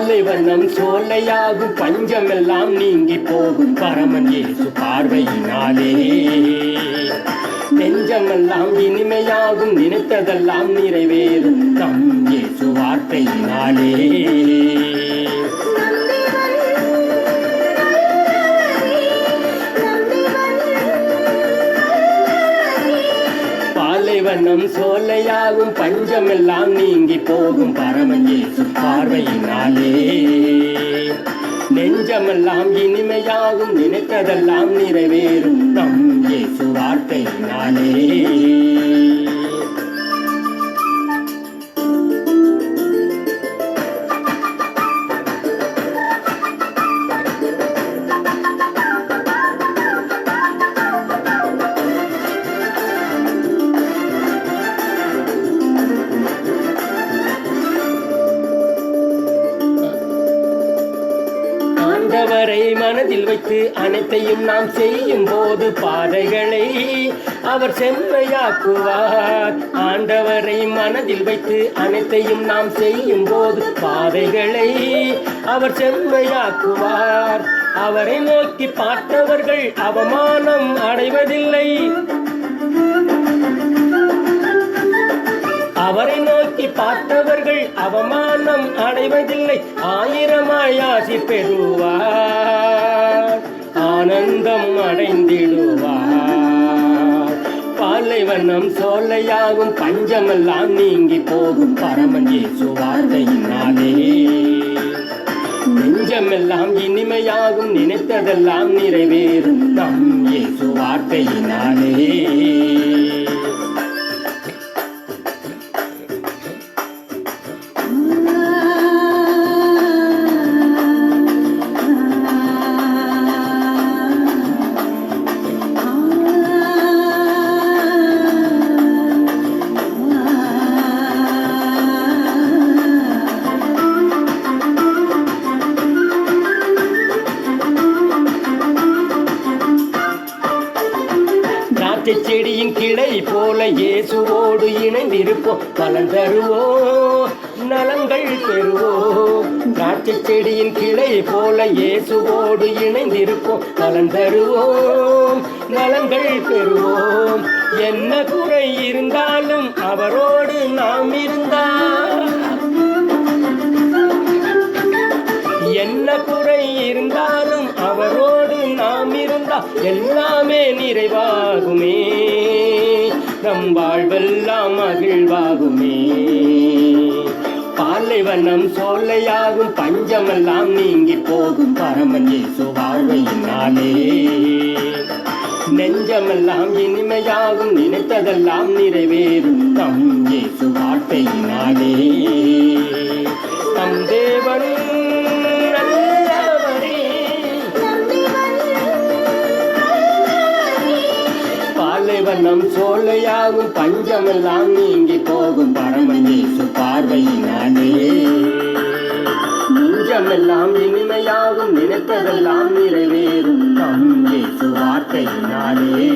பாலைவனம் சோலையாகும் பஞ்சமெல்லாம் நீங்கி போகும் பரமன் இயேசு பார்வையினாலே. நெஞ்சமெல்லாம் இனிமையாகும் நினைத்ததெல்லாம் நிறைவேறும் நம் இயேசு வார்த்தையினாலே. பாலைவனம் சோலையாகும் பஞ்சமெல்லாம் நீங்கி போகும் பரமன் இயேசு பார்வையினாலே. நெஞ்சமெல்லாம் இனிமையாகும் நினைத்ததெல்லாம் நிறைவேறும் நம் இயேசு வார்த்தையினாலே. ஆண்டவரை மனதில் வைத்து அனைத்தையும் நாம் செய்யும் போது பாதைகளை அவர் செம்மையாக்குவார். ஆண்டவரை மனதில் வைத்து அனைத்தையும் நாம் செய்யும் போது பாதைகளை அவர் செம்மையாக்குவார். அவரை நோக்கி பார்த்தவர்கள் அவமானம் அடைவதில்லை. அவரை நோக்கி பார்த்தவர்கள் அவமானம் அடைவதில்லை. ஆயிரமாய் ஆசி பெறுவார், ஆனந்தம் அடைந்திடுவார். பாலைவனம் சோலையாகும் பஞ்சமெல்லாம் நீங்கி போகும் பரமன் இயேசு வார்த்தையினாலே. நெஞ்சமெல்லாம் இனிமையாகும் நினைத்ததெல்லாம் நிறைவேறும் நம் இயேசு வார்த்தையினாலே. செடியின் கிளை போல இயேசுவோடு இணைந்திருப்போம், பலன் தருவோம், நலங்கள் பெறுவோம். திராட்சை செடியின் கிளை போல இயேசுவோடு இணைந்திருப்போம், பலன் தருவோம், நலங்கள் பெறுவோம். என்ன குறை இருந்தாலும் அவரோடு நாம் இருந்தால், என்ன குறை இருந்தாலும் அவரோடு நாம் இருந்தால் எல்லாமே நிறைவாகுமே, நம் வாழ்வெல்லாம் மகிழ்வாகுமே. பாலைவனம் சோலையாகும் பஞ்சமெல்லாம் நீங்கி போகும் பரமன் இயேசு வாழ்வையினாலே. நெஞ்சமெல்லாம் இனிமையாகும் நினைத்ததெல்லாம் நிறைவேறும் நம் இயேசு வார்த்தையினாலே. நம் தேவன் பாலைவனம் சோலையாகும் பஞ்சமெல்லாம் நீங்கி போகும் பரமன் இயேசு பார்வையினாலே. நெஞ்சமெல்லாம் இனிமையாகும் நினைத்ததெல்லாம் நிறைவேறும் நம் இயேசு வார்த்தையினாலே.